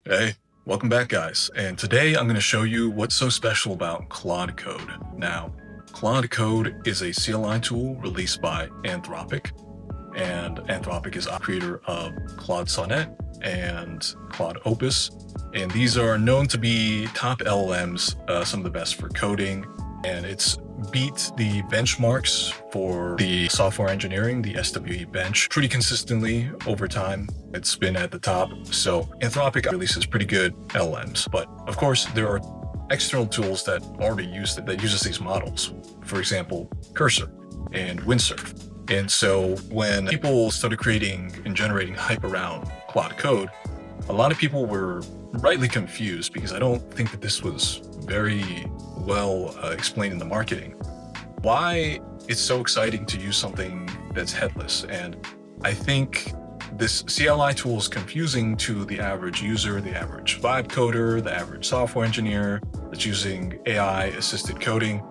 Hey, welcome back guys. And today I'm going to show you what's so special about Claude Code. Now, Claude Code is a CLI tool released by Anthropic, and Anthropic is a creator of Claude Sonnet and Claude Opus. And these are known to be top LLMs, some of the best for coding, and it's beat the benchmarks for the software engineering, the SWE bench, pretty consistently over time. It's been at the top. So Anthropic releases pretty good LLMs, but of course there are external tools that already use that uses these models. For example, Cursor and Windsurf. And so when people started creating and generating hype around Claude Code, a lot of people were rightly confused because I don't think that this was very well explained in the marketing. Why it's so exciting to use something that's headless. And I think this CLI tool is confusing to the average user, the average vibe coder, the average software engineer that's using AI-assisted coding,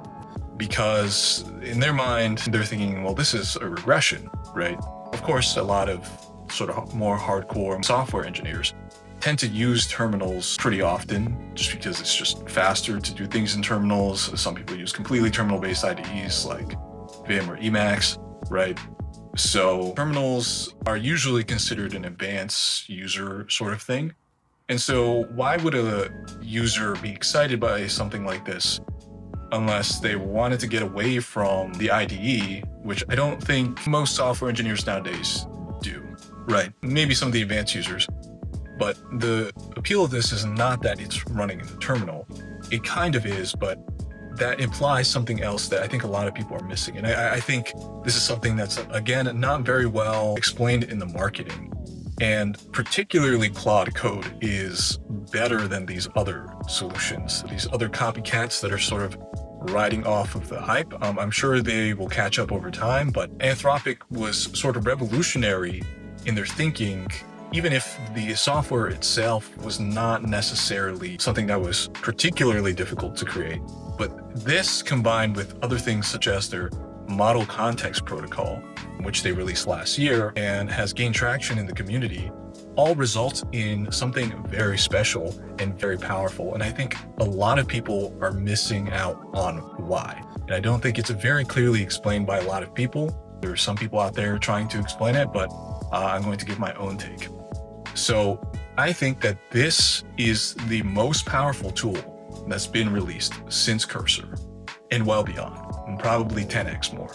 because in their mind, they're thinking, well, this is a regression, right? Of course, a lot of sort of more hardcore software engineers tend to use terminals pretty often just because it's just faster to do things in terminals. Some people use completely terminal-based IDEs like Vim or Emacs, right? So terminals are usually considered an advanced user sort of thing. And so why would a user be excited by something like this unless they wanted to get away from the IDE, which I don't think most software engineers nowadays do, right? Maybe some of the advanced users. But the appeal of this is not that it's running in the terminal. It kind of is, but that implies something else that I think a lot of people are missing. And I think this is something that's, again, not very well explained in the marketing. And particularly Claude Code is better than these other solutions, these other copycats that are sort of riding off of the hype. I'm sure they will catch up over time, but Anthropic was sort of revolutionary in their thinking, even if the software itself was not necessarily something that was particularly difficult to create. But this, combined with other things such as their model context protocol, which they released last year and has gained traction in the community, all result in something very special and very powerful. And I think a lot of people are missing out on why. And I don't think it's very clearly explained by a lot of people. There are some people out there trying to explain it, but I'm going to give my own take. So I think that this is the most powerful tool that's been released since Cursor and well beyond, and probably 10x more.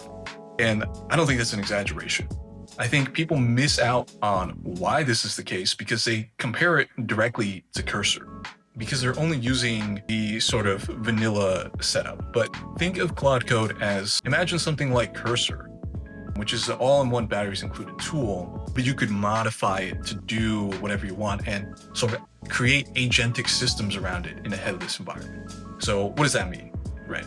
And I don't think that's an exaggeration. I think people miss out on why this is the case because they compare it directly to Cursor, because they're only using the sort of vanilla setup. But think of Claude Code as, imagine something like Cursor, which is an all-in-one batteries included tool, but you could modify it to do whatever you want and sort of create agentic systems around it in a headless environment. So what does that mean, right?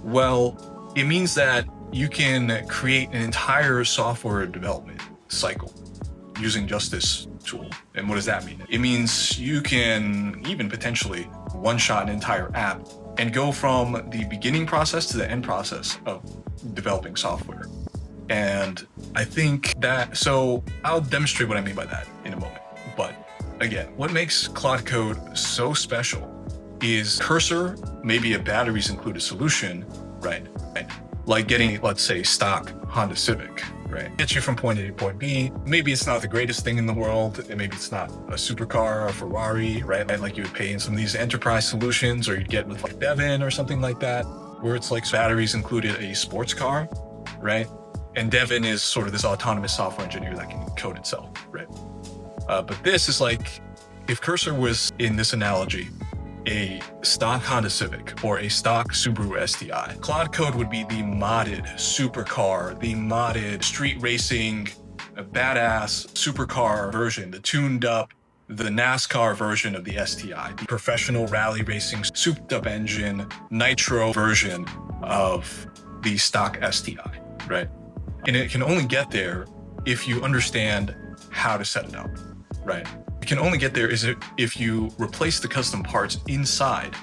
Well, it means that you can create an entire software development cycle using just this tool. And what does that mean? It means you can even potentially one-shot an entire app and go from the beginning process to the end process of developing software. And I think that, so I'll demonstrate what I mean by that in a moment. But again, what makes Claude Code so special is Cursor may be a batteries included solution, right? Like getting, let's say, stock Honda Civic, right? Gets you from point A to point B. Maybe it's not the greatest thing in the world, and maybe it's not a supercar or a Ferrari, right? Like you would pay in some of these enterprise solutions, or you'd get with like Devin or something like that, where it's like batteries included a sports car, right? And Devin is sort of this autonomous software engineer that can code itself, right? But this is like, if Cursor was, in this analogy, a stock Honda Civic or a stock Subaru STI, Claude Code would be the modded supercar, the modded street racing, a badass supercar version, the tuned up, the NASCAR version of the STI, the professional rally racing, souped up engine, nitro version of the stock STI, right? And it can only get there if you understand how to set it up, right? It can only get there if you replace the custom parts inside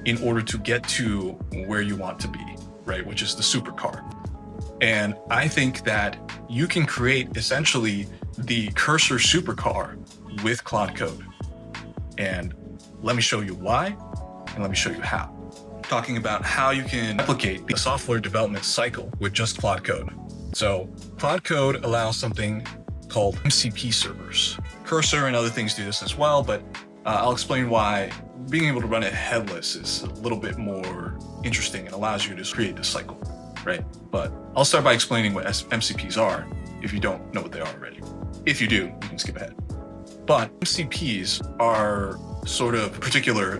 in order to get to where you want to be, right? Which is the supercar. And I think that you can create essentially the Cursor supercar with Claude Code. And let me show you why, and let me show you how. Talking about how you can replicate the software development cycle with just Claude Code. So Claude Code allows something called MCP servers. Cursor and other things do this as well, but I'll explain why being able to run it headless is a little bit more interesting and allows you to create this cycle, right? But I'll start by explaining what MCPs are if you don't know what they are already. If you do, you can skip ahead. But MCPs are sort of particular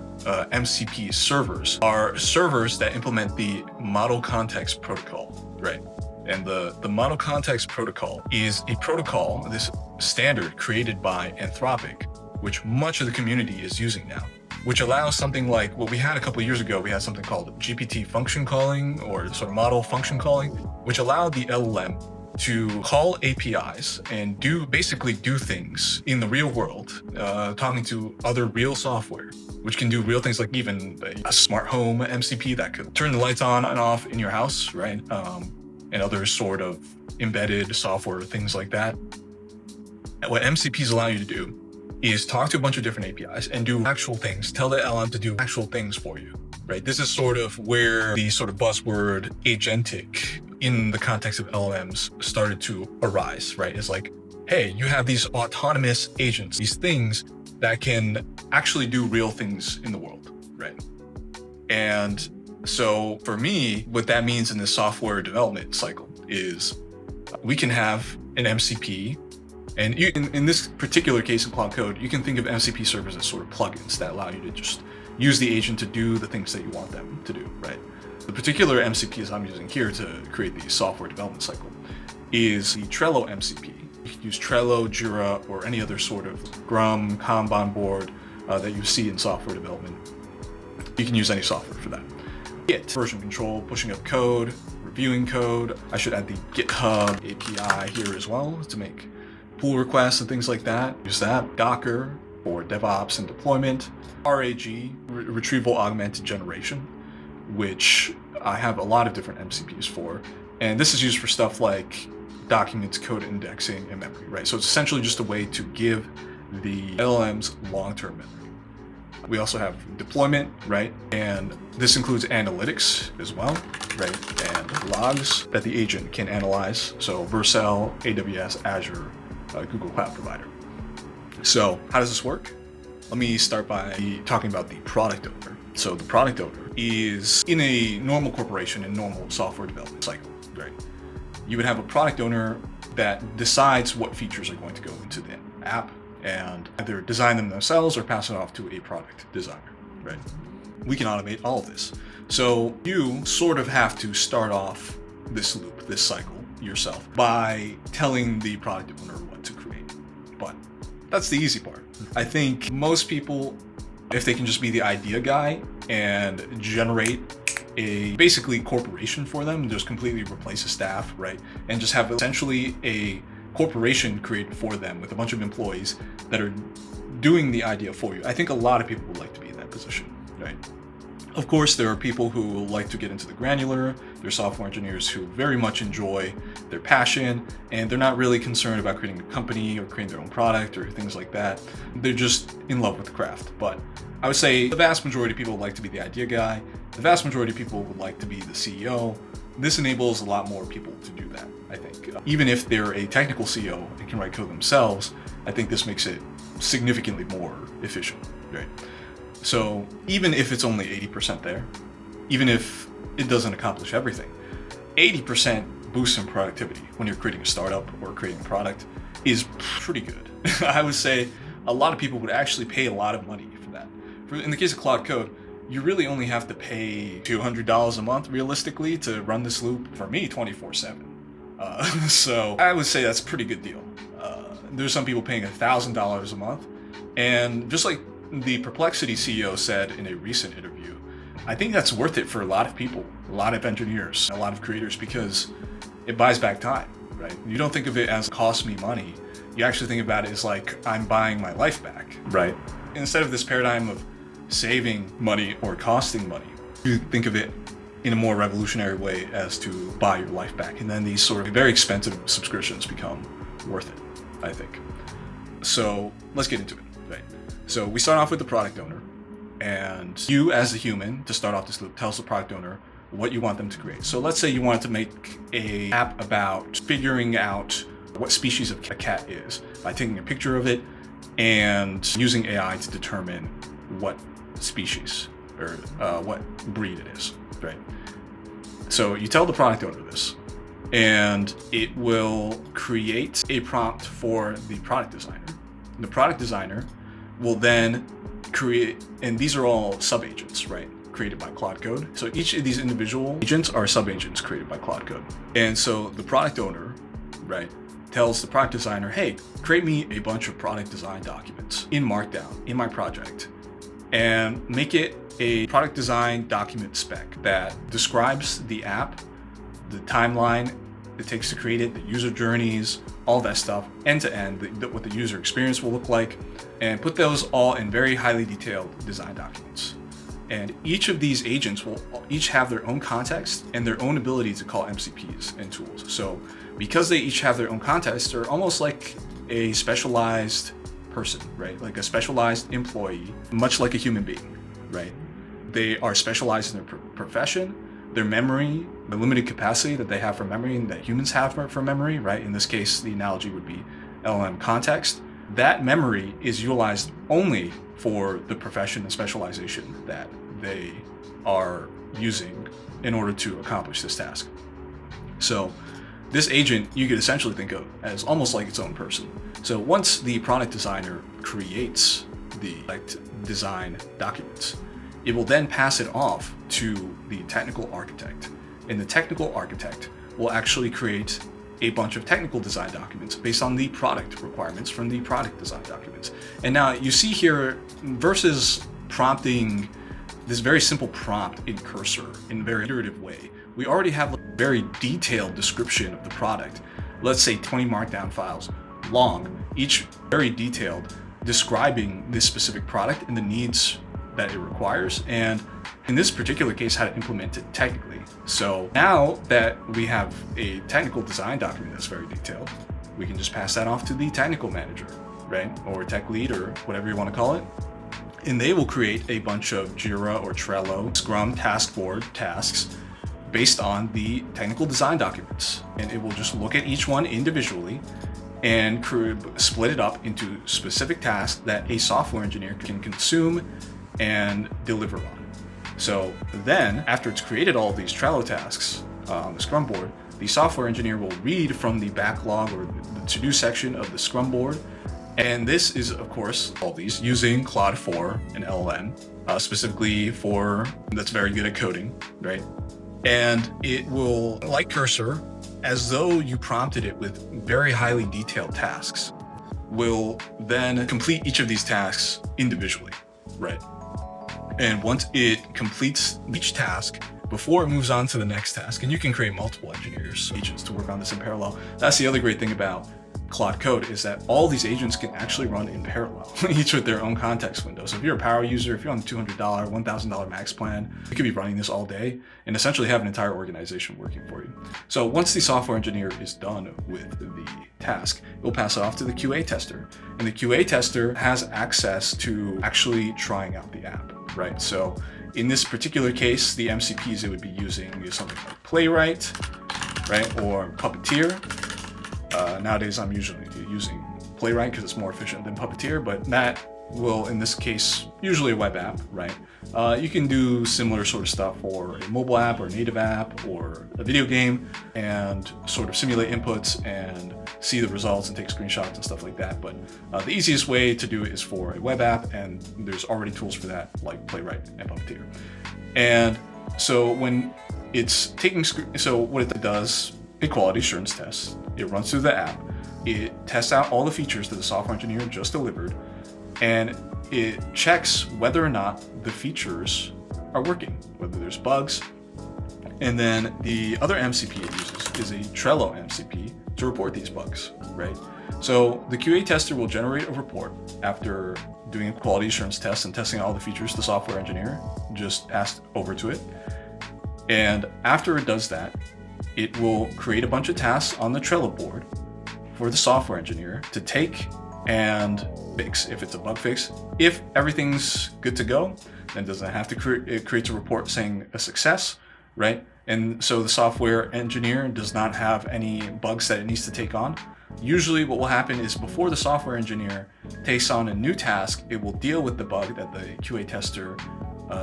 MCP servers are servers that implement the Model Context Protocol, right? And the Model Context Protocol is a protocol, this standard created by Anthropic, which much of the community is using now, which allows something like what we had a couple of years ago. We had something called GPT function calling, or sort of model function calling, which allowed the LLM to call APIs and basically do things in the real world, talking to other real software, which can do real things like even a smart home MCP that could turn the lights on and off in your house, right? And other sort of embedded software, things like that. And what MCPs allow you to do is talk to a bunch of different APIs and do actual things, tell the LLM to do actual things for you, right? This is sort of where the sort of buzzword agentic in the context of LLMs started to arise, right? It's like, hey, you have these autonomous agents, these things that can actually do real things in the world, right? And so for me, what that means in the software development cycle is we can have an MCP, and in this particular case in Claude Code, you can think of MCP servers as sort of plugins that allow you to just use the agent to do the things that you want them to do, right? The particular MCPs I'm using here to create the software development cycle is the Trello MCP. You can use Trello, Jira, or any other sort of Scrum, Kanban board that you see in software development. You can use any software for that. Git, version control, pushing up code, reviewing code. I should add the GitHub API here as well to make pull requests and things like that. Use that. Docker for DevOps and deployment. RAG, retrieval augmented generation, which I have a lot of different MCPs for. And this is used for stuff like documents, code indexing, and memory, right? So it's essentially just a way to give the LLMs long-term memory. We also have deployment, right? And this includes analytics as well, right? And logs that the agent can analyze. So Vercel, AWS, Azure, Google Cloud Provider. So how does this work? Let me start by talking about the product owner. So the product owner is in a normal corporation and normal software development cycle, right? You would have a product owner that decides what features are going to go into the app and either design them themselves or pass it off to a product designer, right? We can automate all of this. So you sort of have to start off this loop, this cycle yourself by telling the product owner what to create. But that's the easy part. I think most people, if they can just be the idea guy and generate a basically corporation for them, just completely replace the staff, right? And just have essentially a corporation created for them with a bunch of employees that are doing the idea for you. I think a lot of people would like to be in that position, right? Of course, there are people who like to get into the granular. They're software engineers who very much enjoy their passion, and they're not really concerned about creating a company or creating their own product or things like that. They're just in love with the craft. But I would say the vast majority of people would like to be the idea guy. The vast majority of people would like to be the CEO. This enables a lot more people to do that, I think. Even if they're a technical CEO and can write code themselves, I think this makes it significantly more efficient, right? So even if it's only 80% there, even if it doesn't accomplish everything, 80% boost in productivity when you're creating a startup or creating a product is pretty good. I would say a lot of people would actually pay a lot of money for that. In the case of Claude Code, you really only have to pay $200 a month realistically to run this loop. For me, 24/7. So I would say that's a pretty good deal. There's some people paying $1,000 a month, and just like the Perplexity CEO said in a recent interview, I think that's worth it for a lot of people, a lot of engineers, a lot of creators, because it buys back time, right? You don't think of it as cost me money. You actually think about it as like, I'm buying my life back, right? Instead of this paradigm of saving money or costing money, you think of it in a more revolutionary way as to buy your life back. And then these sort of very expensive subscriptions become worth it, I think. So let's get into it, right? So we start off with the product owner, and you as a human, to start off this loop, tells the product owner what you want them to create. So let's say you wanted to make an app about figuring out what species of a cat is by taking a picture of it and using AI to determine what species or what breed it is, right? So you tell the product owner this, and it will create a prompt for the product designer. The product designer will then create, and these are all subagents, right? Created by Claude Code. So each of these individual agents are subagents created by Claude Code. And so the product owner, right, tells the product designer, hey, create me a bunch of product design documents in Markdown in my project, and make it a product design document spec that describes the app, the timeline it takes to create it, the user journeys, all that stuff, end to end, what the user experience will look like, and put those all in very highly detailed design documents. And each of these agents will each have their own context and their own ability to call MCPs and tools. So because they each have their own context, they're almost like a specialized person, right? Like a specialized employee, much like a human being, right? They are specialized in their profession, their memory, the limited capacity that they have for memory and that humans have for memory, right? In this case, the analogy would be LLM context. That memory is utilized only for the profession and specialization that they are using in order to accomplish this task. So this agent you could essentially think of as almost like its own person. So once the product designer creates the design documents, it will then pass it off to the technical architect. And the technical architect will actually create a bunch of technical design documents based on the product requirements from the product design documents. And now you see here, versus prompting this very simple prompt in Cursor in a very iterative way, we already have a very detailed description of the product. Let's say 20 Markdown files long, each very detailed, describing this specific product and the needs that it requires, and in this particular case, how to implement it technically. So now that we have a technical design document that's very detailed, we can just pass that off to the technical manager, right? Or tech lead, or whatever you want to call it. And they will create a bunch of Jira or Trello, Scrum task board tasks based on the technical design documents. And it will just look at each one individually and split it up into specific tasks that a software engineer can consume and deliver on. So then, after it's created all of these Trello tasks on the Scrum board, the software engineer will read from the backlog or the to-do section of the Scrum board. And this is, of course, all these using Claude 4 and LLM, specifically that's very good at coding, right? And it will, like Cursor, as though you prompted it with very highly detailed tasks, will then complete each of these tasks individually, right? And once it completes each task, before it moves on to the next task, and you can create multiple engineers, agents to work on this in parallel. That's the other great thing about Claude Code, is that all these agents can actually run in parallel, each with their own context window. So if you're a power user, if you're on the $200, $1,000 max plan, you could be running this all day and essentially have an entire organization working for you. So once the software engineer is done with the task, it will pass it off to the QA tester. And the QA tester has access to actually trying out the app, right? So in this particular case, the MCPs it would be using is something like Playwright, right? Or Puppeteer. Nowadays, I'm usually using Playwright because it's more efficient than Puppeteer, but that will, in this case, usually a web app, right? You can do similar sort of stuff for a mobile app or a native app or a video game and sort of simulate inputs and see the results and take screenshots and stuff like that. But the easiest way to do it is for a web app, and there's already tools for that like Playwright and Puppeteer. And so when it's taking, so what it does, a quality assurance test. It runs through the app. It tests out all the features that the software engineer just delivered, and it checks whether or not the features are working, whether there's bugs. And then the other MCP it uses is a Trello MCP to report these bugs, right? So the QA tester will generate a report after doing a quality assurance test and testing all the features the software engineer just passed over to it. And after it does that, it will create a bunch of tasks on the Trello board for the software engineer to take and fix if it's a bug fix. If everything's good to go, then it doesn't have to create, it creates a report saying a success, right? And so the software engineer does not have any bugs that it needs to take on. Usually what will happen is before the software engineer takes on a new task, it will deal with the bug that the QA tester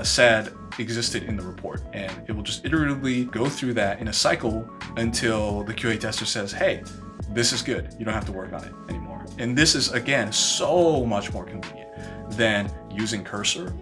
said existed in the report, and it will just iteratively go through that in a cycle until the QA tester says, hey, this is good, you don't have to work on it anymore. And this is, again, so much more convenient than using Cursor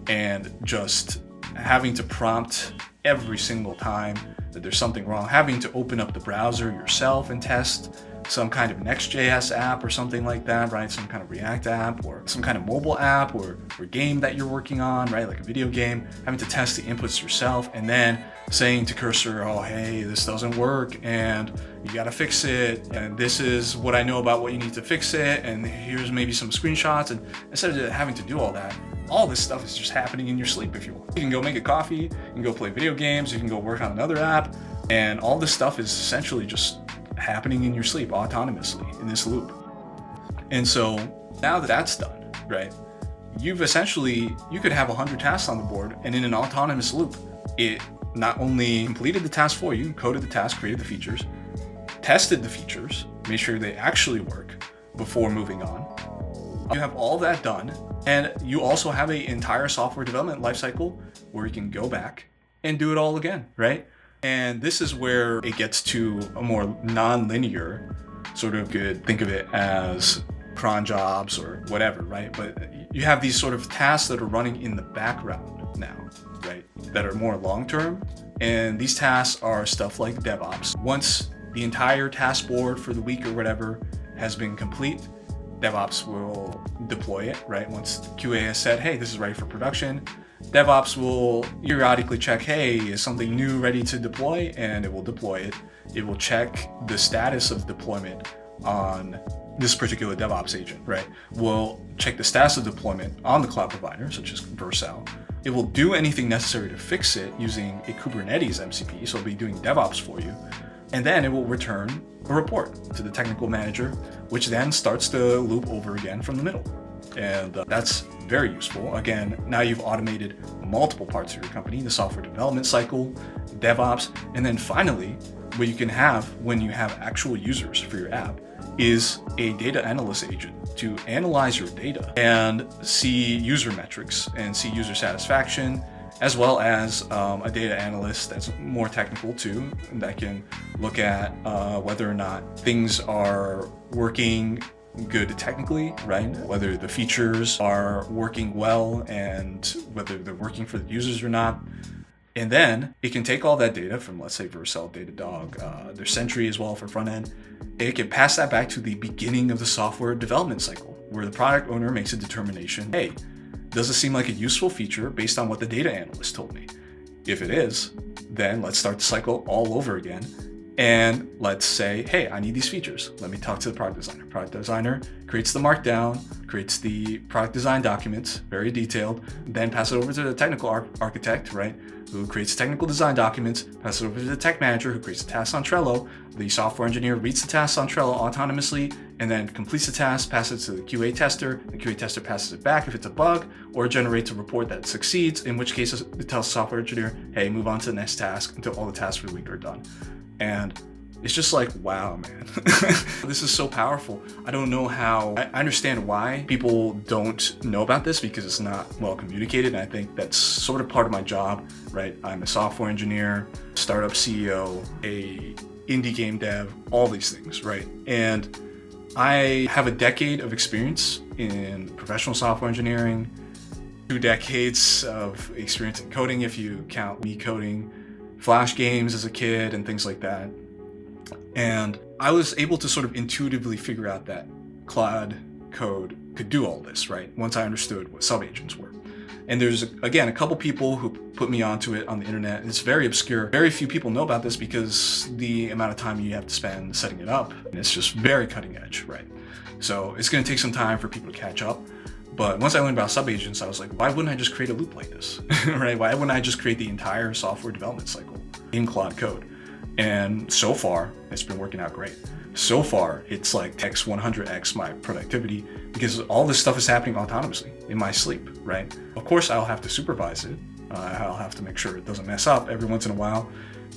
and just having to prompt every single time that there's something wrong, having to open up the browser yourself and test some kind of Next.js app or something like that, right? Some kind of React app or some kind of mobile app or game that you're working on, right? Like a video game, having to test the inputs yourself and then saying to Cursor, oh, hey, this doesn't work and you gotta fix it. And this is what I know about what you need to fix it. And here's maybe some screenshots. And instead of having to do all that, all this stuff is just happening in your sleep if you want. You can go make a coffee, you can go play video games, you can go work on another app, and all this stuff is essentially just happening in your sleep autonomously in this loop. And so now that that's done, right, you could have 100 tasks on the board, and in an autonomous loop, it not only completed the task for you, coded the task, created the features, tested the features, made sure they actually work before moving on. You have all that done, and you also have an entire software development lifecycle where you can go back and do it all again, right? And this is where it gets to a more non-linear sort of good, think of it as cron jobs or whatever, right? But you have these sort of tasks that are running in the background now, right? That are more long-term. And these tasks are stuff like DevOps. Once the entire task board for the week or whatever has been complete, DevOps will deploy it, right? Once QA has said, hey, this is ready for production, DevOps will periodically check, hey, is something new ready to deploy? And it will deploy it. It will check the status of deployment on this particular DevOps agent, right? We'll check the status of deployment on the cloud provider, such as Vercel. It will do anything necessary to fix it using a Kubernetes MCP, so it'll be doing DevOps for you. And then it will return a report to the technical manager, which then starts the loop over again from the middle. And that's very useful. Again, now you've automated multiple parts of your company, the software development cycle, DevOps, and then finally, what you can have when you have actual users for your app is a data analyst agent to analyze your data and see user metrics and see user satisfaction, as well as a data analyst that's more technical too, that can look at whether or not things are working good technically, right? Whether the features are working well and whether they're working for the users or not. And then it can take all that data from, let's say, Vercel, Datadog, there's Sentry as well for front end. It can pass that back to the beginning of the software development cycle, where the product owner makes a determination, hey, does it seem like a useful feature based on what the data analyst told me? If it is, then let's start the cycle all over again. And let's say, hey, I need these features. Let me talk to the product designer. Product designer creates the markdown, creates the product design documents, very detailed, then pass it over to the technical architect, right, who creates technical design documents, pass it over to the tech manager, who creates the tasks on Trello. The software engineer reads the tasks on Trello autonomously and then completes the task, passes it to the QA tester. The QA tester passes it back if it's a bug, or generates a report that succeeds, in which case it tells the software engineer, hey, move on to the next task until all the tasks for the week are done. And it's just like, wow, man, this is so powerful. I don't know how, I understand why people don't know about this because it's not well communicated. And I think that's sort of part of my job, right? I'm a software engineer, startup CEO, a indie game dev, all these things, right? And I have a decade of experience in professional software engineering, 2 decades of experience in coding, if you count me coding Flash games as a kid and things like that. And I was able to sort of intuitively figure out that Claude Code could do all this, right? Once I understood what subagents were. And there's, again, a couple people who put me onto it on the internet. It's very obscure. Very few people know about this because the amount of time you have to spend setting it up, and it's just very cutting edge, right? So it's going to take some time for people to catch up. But once I learned about subagents, I was like, why wouldn't I just create a loop like this, right? Why wouldn't I just create the entire software development cycle in Claude Code? And so far, it's been working out great. So far, it's like 10x, 100x my productivity because all this stuff is happening autonomously in my sleep, right? Of course, I'll have to supervise it. I'll have to make sure it doesn't mess up every once in a while.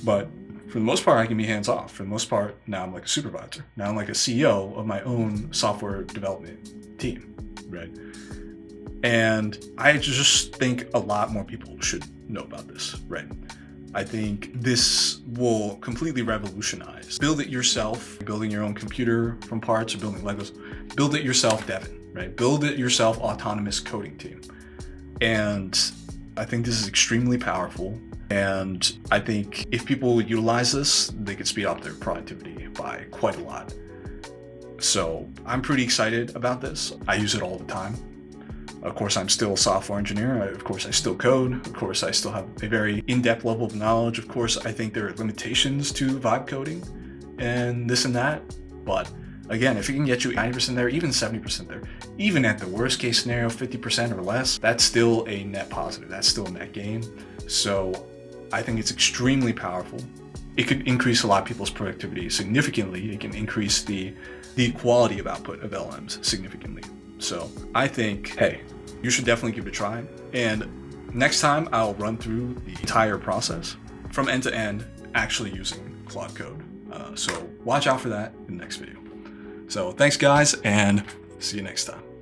But for the most part, I can be hands off. For the most part, now I'm like a supervisor. Now I'm like a CEO of my own software development team, right? And I just think a lot more people should know about this, right? I think this will completely revolutionize. Build it yourself, building your own computer from parts or building Legos. Build it yourself, Devin, right? Build it yourself, autonomous coding team. And I think this is extremely powerful. And I think if people utilize this, they could speed up their productivity by quite a lot. So I'm pretty excited about this. I use it all the time. Of course, I'm still a software engineer. Of course, I still code. Of course, I still have a very in-depth level of knowledge. Of course, I think there are limitations to vibe coding and this and that. But again, if it can get you 90% there, even 70% there, even at the worst case scenario, 50% or less, that's still a net positive. That's still a net gain. So I think it's extremely powerful. It could increase a lot of people's productivity significantly. It can increase the quality of output of LMs significantly. So I think, hey, you should definitely give it a try. And next time I'll run through the entire process from end to end, actually using Claude Code. So watch out for that in the next video. So thanks guys, and see you next time.